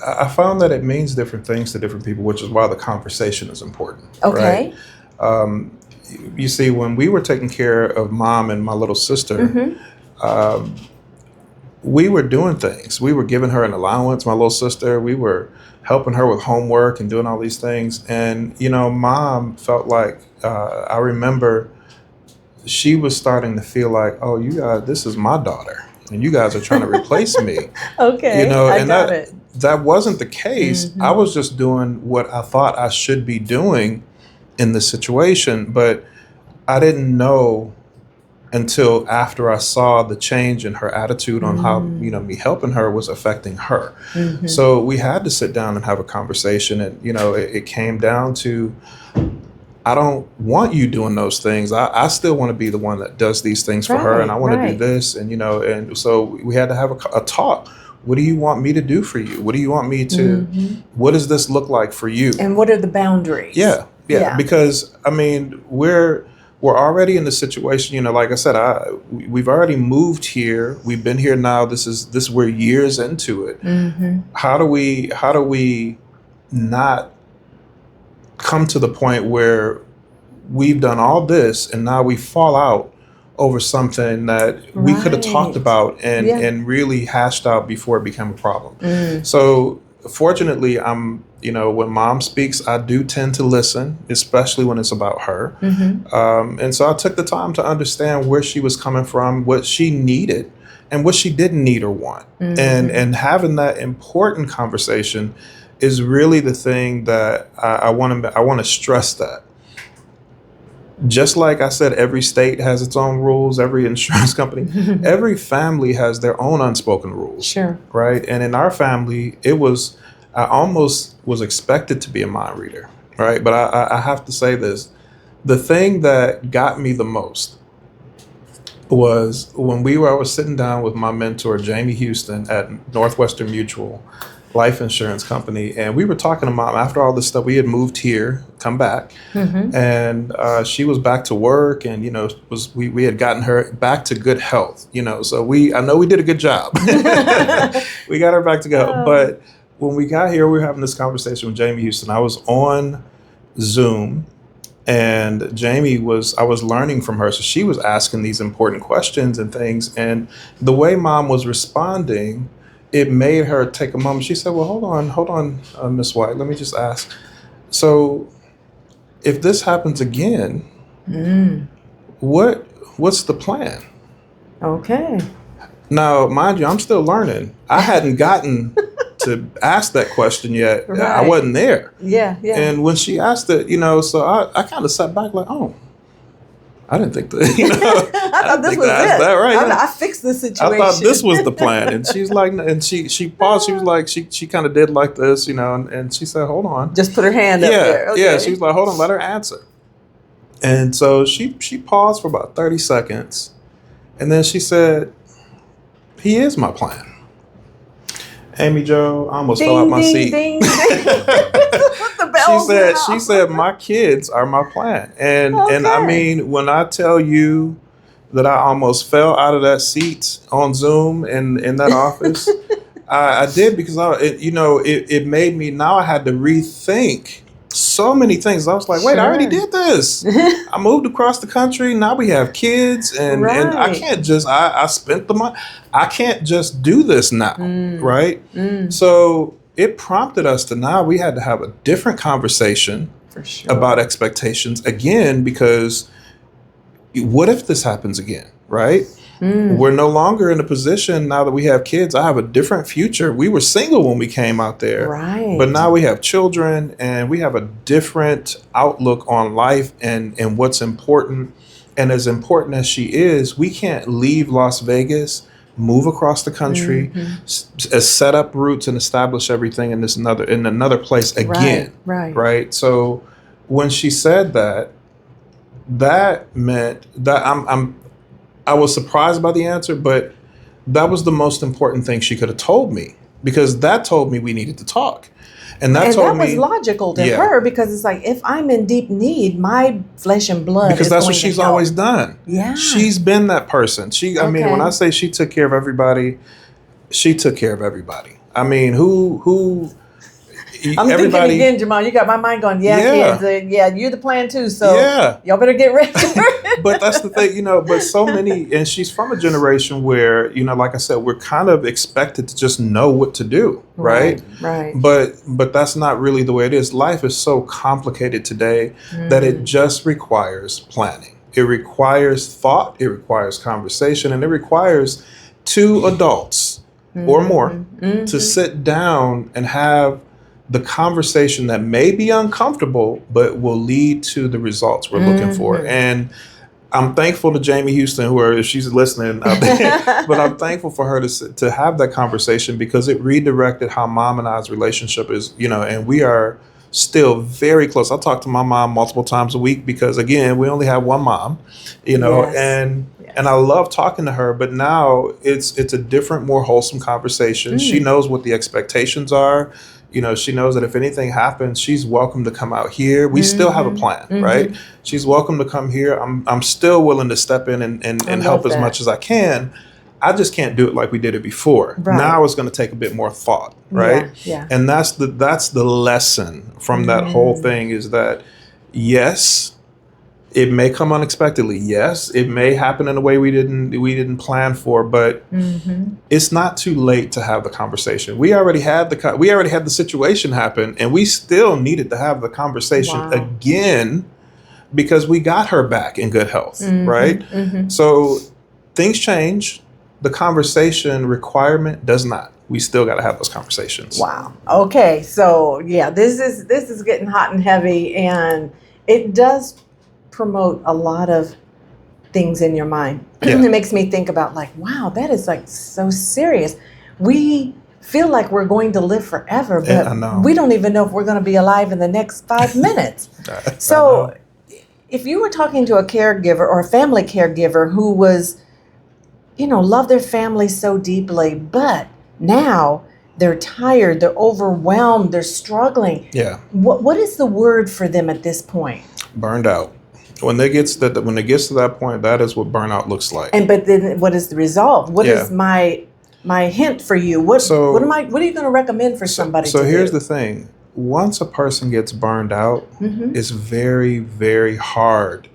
Speaker 2: I found that it means different things to different people, which is why the conversation is important.
Speaker 1: Okay.
Speaker 2: Right? You see, when we were taking care of Mom and my little sister, we were doing things. We were giving her an allowance, my little sister. We were helping her with homework and doing all these things. And, Mom felt like, I remember she was starting to feel like, oh, you guys, this is my daughter. And you guys are trying to replace me.
Speaker 1: Okay, I got it.
Speaker 2: That wasn't the case. I was just doing what I thought I should be doing in the situation, but I didn't know until after I saw the change in her attitude on how, me helping her was affecting her. So we had to sit down and have a conversation, and, it came down to, I don't want you doing those things. I still want to be the one that does these things for her, and I want to do this. And, and so we had to have a talk. What do you want me to do for you? What do you want me to, what does this look like for you?
Speaker 1: And what are the boundaries?
Speaker 2: Yeah. Because, we're already in the situation, like I said, we've already moved here. We've been here now. We're years into it. How do we not come to the point where we've done all this and now we fall out over something that we could have talked about and really hashed out before it became a problem. So fortunately, when Mom speaks, I do tend to listen, especially when it's about her. And so I took the time to understand where she was coming from, what she needed and what she didn't need or want. And having that important conversation is really the thing that I want to stress that. Just like I said, every state has its own rules, every insurance company, every family has their own unspoken rules.
Speaker 1: Sure.
Speaker 2: Right? And in our family, I almost was expected to be a mind reader, right? But I have to say this, the thing that got me the most was when I was sitting down with my mentor, Jamie Houston at Northwestern Mutual Life Insurance Company, and we were talking to Mom after all this stuff. We had moved here, come back, and she was back to work, and we had gotten her back to good health, So I know we did a good job. We got her back to go, but when we got here, we were having this conversation with Jamie Houston. I was on Zoom, and I was learning from her, so she was asking these important questions and things, and the way Mom was responding, it made her take a moment. She said, well, hold on, Miss White, let me just ask. So if this happens again, what's the plan?
Speaker 1: Okay.
Speaker 2: Now, mind you, I'm still learning. I hadn't gotten to ask that question yet.
Speaker 1: Right.
Speaker 2: I wasn't there.
Speaker 1: Yeah.
Speaker 2: And when she asked it, so I kind of sat back like, oh, I didn't think that, you know,
Speaker 1: I thought this was it.
Speaker 2: that right.
Speaker 1: I fixed the situation.
Speaker 2: I thought this was the plan. And she's like, and she paused. She was like, she kind of did like this, you know, and she said, hold on.
Speaker 1: Just put her hand up there. Okay.
Speaker 2: Yeah. She was like, hold on, let her answer. And so she paused for about 30 seconds. And then she said, he is my plan. Amie Jo, I almost fell out my seat.
Speaker 1: Ding, ding. The bells
Speaker 2: she said, my kids are my plan. And I mean, when I tell you that I almost fell out of that seat on Zoom in that office, I did, because it made me, now I had to rethink so many things. I was like, wait, I already did this. I moved across the country. Now we have kids, and I can't just, I spent the money. I can't just do this now, right? So it prompted us to, now we had to have a different conversation about expectations again, because what if this happens again, right? We're no longer in a position, now that we have kids, I have a different future. We were single when we came out there,
Speaker 1: right?
Speaker 2: But now we have children, and we have a different outlook on life and what's important. And as important as she is, we can't leave Las Vegas, move across the country, set up roots and establish everything in another place again, right? So when she said that, that meant that I was surprised by the answer, but that was the most important thing she could have told me, because that told me we needed to talk. And that was
Speaker 1: logical to her, because it's like, if I'm in deep need, my flesh and blood
Speaker 2: because that's what she's always done.
Speaker 1: Yeah.
Speaker 2: She's been that person. I mean, when I say she took care of everybody, she took care of everybody. I mean,
Speaker 1: I'm thinking again, Jemond, you got my mind going, kids, you're the plan too, so y'all better get ready.
Speaker 2: But that's the thing, but so many, and she's from a generation where, like I said, we're kind of expected to just know what to do, right?
Speaker 1: Right.
Speaker 2: But that's not really the way it is. Life is so complicated today that it just requires planning. It requires thought, it requires conversation, and it requires two adults or more to sit down and have the conversation that may be uncomfortable, but will lead to the results we're looking for. And I'm thankful to Jamie Houston, if she's listening out there, but I'm thankful for her to have that conversation, because it redirected how Mom and I's relationship is, and we are still very close. I talk to my mom multiple times a week, because again, we only have one mom, and I love talking to her, but now it's a different, more wholesome conversation. She knows what the expectations are. She knows that if anything happens, she's welcome to come out here. We still have a plan, right? She's welcome to come here. I'm still willing to step in and help as much as I can. I just can't do it like we did it before. Right. Now it's going to take a bit more thought, right?
Speaker 1: Yeah.
Speaker 2: And that's the lesson from that whole thing, is that, yes, it may come unexpectedly. Yes, it may happen in a way we didn't plan for, but it's not too late to have the conversation. We already had the situation happen, and we still needed to have the conversation again, because we got her back in good health, right? So things change. The conversation requirement does not. We still got to have those conversations.
Speaker 1: Wow. Okay. So this is getting hot and heavy, and it does promote a lot of things in your mind. It makes me think about, like, wow, that is like so serious. We feel like we're going to live forever, but we don't even know if we're going to be alive in the next 5 minutes. So if you were talking to a caregiver or a family caregiver who was, loved their family so deeply, but now they're tired, they're overwhelmed, they're struggling.
Speaker 2: Yeah.
Speaker 1: What is the word for them at this point?
Speaker 2: Burned out. When it gets to that point, that is what burnout looks like.
Speaker 1: But then, what is the resolve? What is my hint for you? What are you going to recommend for somebody?
Speaker 2: So here's the thing: once a person gets burned out, it's very, very hard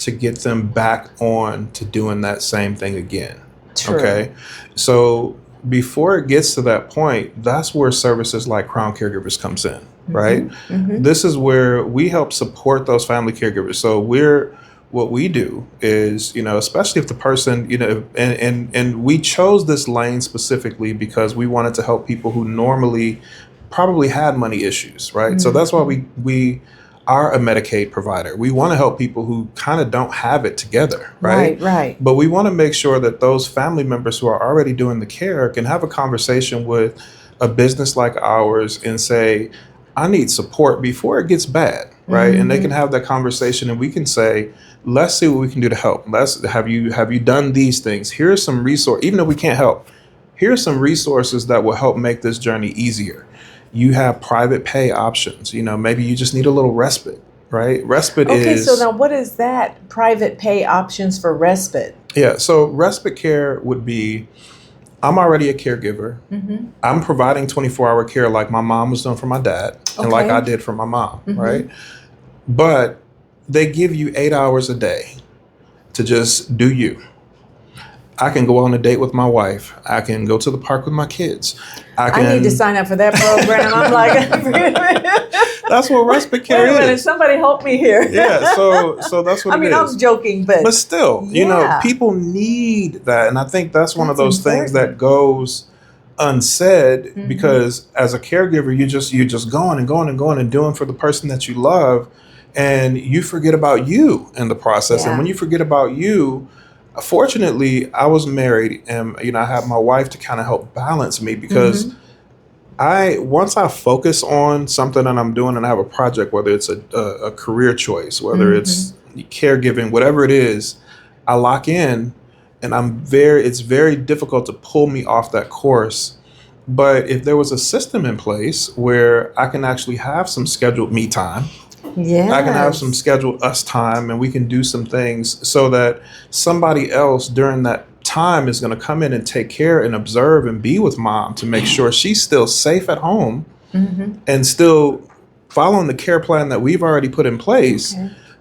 Speaker 2: to get them back on to doing that same thing again.
Speaker 1: True.
Speaker 2: Okay, so before it gets to that point, that's where services like Crown Caregivers comes in. Right? This is where we help support those family caregivers. So what we do is, especially if the person, and we chose this lane specifically because we wanted to help people who normally probably had money issues, right? So that's why we are a Medicaid provider. We want to help people who kind of don't have it together, right?
Speaker 1: Right.
Speaker 2: But we want to make sure that those family members who are already doing the care can have a conversation with a business like ours and say, I need support before it gets bad, right? And they can have that conversation and we can say, let's see what we can do to help. Have you done these things? Here's some resource, even though we can't help, here's some resources that will help make this journey easier. You have private pay options. Maybe you just need a little respite, right? Respite is...
Speaker 1: Okay, so now what is that? Private pay options for respite?
Speaker 2: Yeah, so respite care would be, I'm already a caregiver. I'm providing 24-hour care like my mom was doing for my dad and like I did for my mom, right? But they give you 8 hours a day to just do you. I can go on a date with my wife. I can go to the park with my kids. I
Speaker 1: need to sign up for that program. I'm like,
Speaker 2: that's what respite care
Speaker 1: wait a minute,
Speaker 2: is.
Speaker 1: somebody help me here.
Speaker 2: Yeah, so that's what it is.
Speaker 1: I'm joking, but
Speaker 2: still, people need that, and I think that's one of those things that goes unsaid because as a caregiver, you're just going and going and going and doing for the person that you love, and you forget about you in the process. And when you forget about you, fortunately, I was married, and I had my wife to kind of help balance me because once I focus on something that I'm doing and I have a project, whether it's a career choice, whether it's caregiving, whatever it is, I lock in, and it's very difficult to pull me off that course. But if there was a system in place where I can actually have some scheduled me time, I can have some scheduled us time, and we can do some things so that somebody else during that time is going to come in and take care and observe and be with mom to make sure she's still safe at home and still following the care plan that we've already put in place.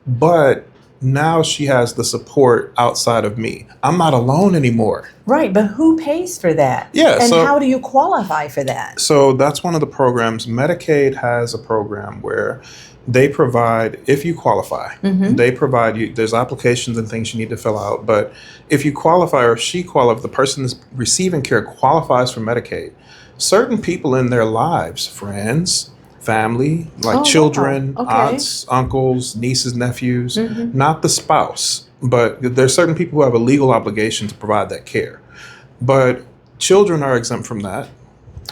Speaker 2: But now she has the support outside of me. I'm not alone anymore.
Speaker 1: Right, but who pays for that?
Speaker 2: Yeah,
Speaker 1: and how do you qualify for that?
Speaker 2: So that's one of the programs. Medicaid has a program where they provide, if you qualify, they provide you, there's applications and things you need to fill out. But if you qualify, or if she qualifies, the person that's receiving care qualifies for Medicaid, certain people in their lives, friends, family, like children, aunts, uncles, nieces, nephews, not the spouse, but there's certain people who have a legal obligation to provide that care. But children are exempt from that.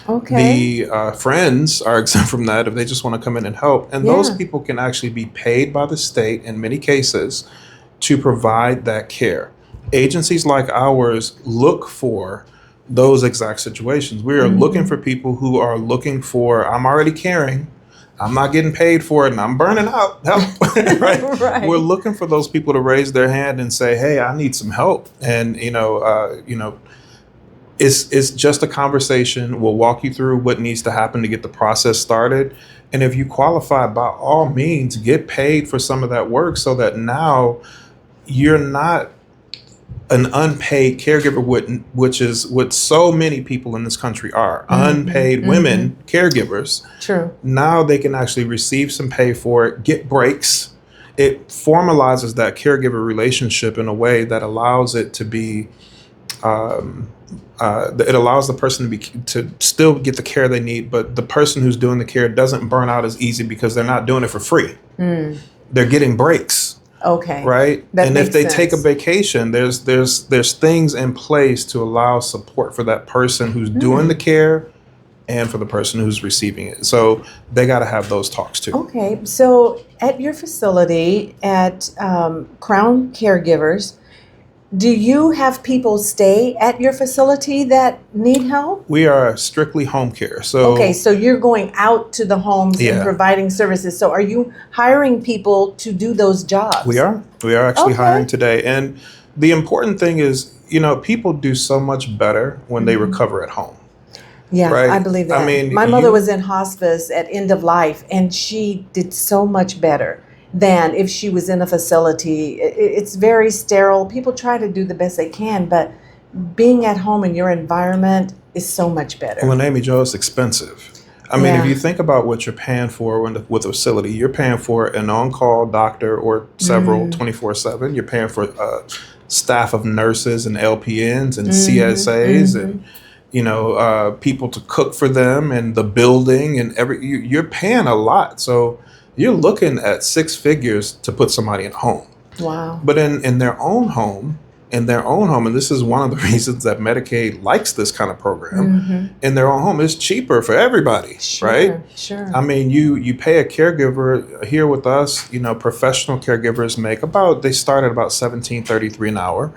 Speaker 2: The friends are exempt from that if they just want to come in and help. And those people can actually be paid by the state in many cases to provide that care. Agencies like ours look for those exact situations. We are looking for people who are looking for, I'm already caring, I'm not getting paid for it, and I'm burning out. Help. Right? We're looking for those people to raise their hand and say, hey, I need some help. And, it's just a conversation. We'll walk you through what needs to happen to get the process started. And if you qualify, by all means, get paid for some of that work so that now you're not an unpaid caregiver, which is what so many people in this country are. Unpaid women caregivers.
Speaker 1: True.
Speaker 2: Now they can actually receive some pay for it, get breaks. It formalizes that caregiver relationship in a way that allows it to be it allows the person to still get the care they need, but the person who's doing the care doesn't burn out as easy because they're not doing it for free. They're getting breaks.
Speaker 1: Okay.
Speaker 2: Right? And if they take a
Speaker 1: sense.
Speaker 2: vacation, there's things in place to allow support for that person who's doing the care and for the person who's receiving it. So they got to have those talks too.
Speaker 1: Okay. So at your facility at Crown Caregivers, do you have people stay at your facility that need help?
Speaker 2: We are strictly home care. So
Speaker 1: so you're going out to the homes and providing services. So are you hiring people to do those jobs?
Speaker 2: We are actually hiring today. And the important thing is, people do so much better when they recover at home.
Speaker 1: Yeah,
Speaker 2: right?
Speaker 1: I believe that.
Speaker 2: I mean,
Speaker 1: my mother was in hospice at end of life, and she did so much better than if she was in a facility. It's very sterile. People try to do the best they can, but being at home in your environment is so much better.
Speaker 2: Well, and Amie Jo, it's expensive. I mean, if you think about what you're paying for with a facility, you're paying for an on-call doctor or several 24/7. You're paying for staff of nurses and LPNs and CSAs and people to cook for them and the building and you're paying a lot. So you're looking at 6 figures to put somebody in a home.
Speaker 1: Wow.
Speaker 2: But in their own home, and this is one of the reasons that Medicaid likes this kind of program, in their own home, it's cheaper for everybody, right?
Speaker 1: Sure.
Speaker 2: I mean, you pay a caregiver here with us, professional caregivers they start at about $17.33 an hour.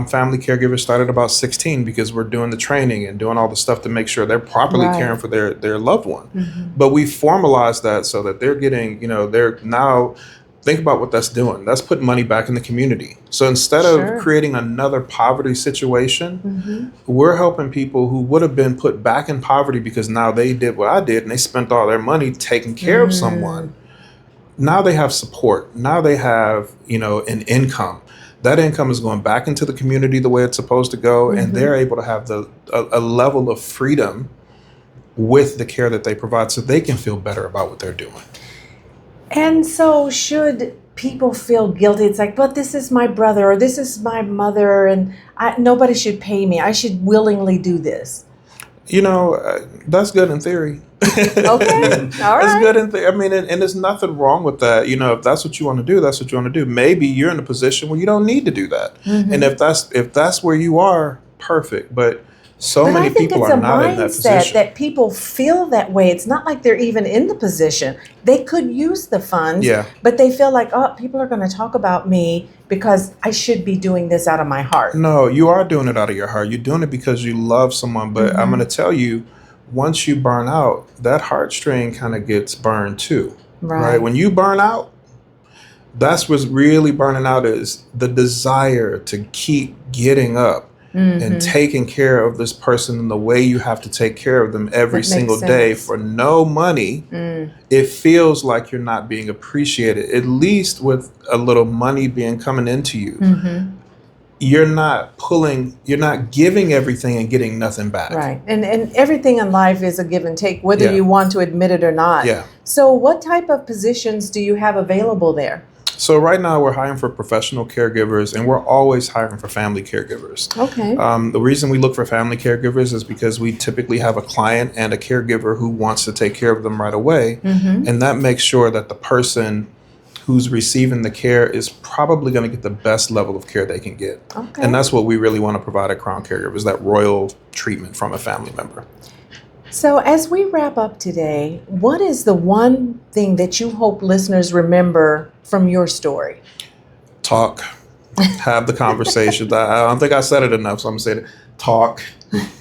Speaker 2: Family caregivers start at about $16 because we're doing the training and doing all the stuff to make sure they're properly caring for their loved one. But we formalize that so that they're getting, they're now... Think about what that's doing. That's putting money back in the community. So instead of creating another poverty situation, we're helping people who would have been put back in poverty because now they did what I did and they spent all their money taking care of someone. Now they have support. Now they have, an income. That income is going back into the community the way it's supposed to go, and they're able to have a level of freedom with the care that they provide so they can feel better about what they're doing.
Speaker 1: And so should people feel guilty? It's like, but this is my brother or this is my mother and nobody should pay me. I should willingly do this.
Speaker 2: That's good in theory.
Speaker 1: Okay, all right.
Speaker 2: That's good in theory. I mean, and there's nothing wrong with that. If that's what you want to do, that's what you want to do. Maybe you're in a position where you don't need to do that. And if that's where you are, perfect. But many people are not in that position.
Speaker 1: I think it's a mindset that people feel that way. It's not like they're even in the position. They could use the funds, but they feel like, people are going to talk about me because I should be doing this out of my heart.
Speaker 2: No, you are doing it out of your heart. You're doing it because you love someone. But I'm going to tell you, once you burn out, that heartstring kind of gets burned too. Right? When you burn out, that's what's really burning out is the desire to keep getting up and taking care of this person in the way you have to take care of them every single day for no money. It feels like you're not being appreciated, at least with a little money coming into you. You're not giving everything and getting nothing back.
Speaker 1: Right. And everything in life is a give and take, whether you want to admit it or not.
Speaker 2: Yeah.
Speaker 1: So what type of positions do you have available there?
Speaker 2: So right now we're hiring for professional caregivers and we're always hiring for family caregivers.
Speaker 1: Okay.
Speaker 2: The reason we look for family caregivers is because we typically have a client and a caregiver who wants to take care of them right away. And that makes sure that the person who's receiving the care is probably going to get the best level of care they can get.
Speaker 1: Okay.
Speaker 2: And that's what we really want to provide at Crown Caregivers, that royal treatment from a family member.
Speaker 1: So as we wrap up today, what is the one thing that you hope listeners remember from your story?
Speaker 2: Talk. Have the conversations. I don't think I said it enough, so I'm going to say it. Talk.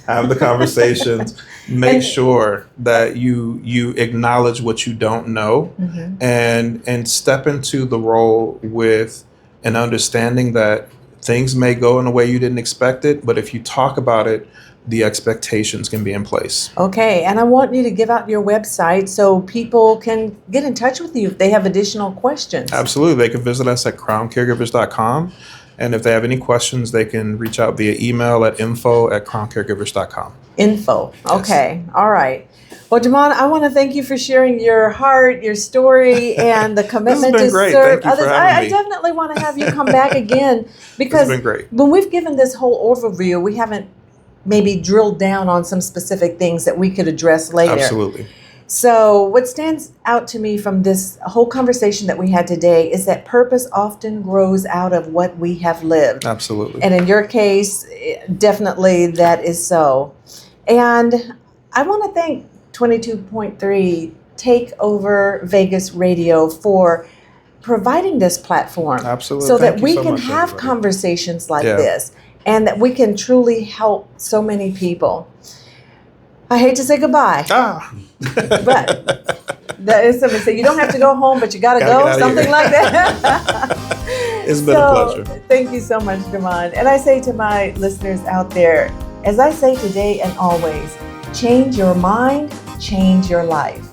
Speaker 2: Have the conversations. Make sure that you acknowledge what you don't know and step into the role with an understanding that things may go in a way you didn't expect it, but if you talk about it, the expectations can be in place.
Speaker 1: Okay, and I want you to give out your website so people can get in touch with you if they have additional questions.
Speaker 2: Absolutely. They can visit us at crowncaregivers.com. And if they have any questions, they can reach out via email at info@crowncaregivers.com.
Speaker 1: Info. Okay. Yes. All right. Well, Jemond, I want to thank you for sharing your heart, your story, and the commitment to serve others. I definitely want to have you come back again because when we've given this whole overview, we haven't maybe drilled down on some specific things that we could address later.
Speaker 2: Absolutely.
Speaker 1: So what stands out to me from this whole conversation that we had today is that purpose often grows out of what we have lived.
Speaker 2: Absolutely.
Speaker 1: And in your case, definitely that is so. And I want to thank 22.3 Take Over Vegas Radio for providing this platform.
Speaker 2: Absolutely.
Speaker 1: So that we can have conversations like this and that we can truly help so many people. I hate to say goodbye, but that is something. So you don't have to go home, but you got to go, something like that.
Speaker 2: It's been a pleasure.
Speaker 1: Thank you so much, Jemond. And I say to my listeners out there, as I say today and always, change your mind, change your life.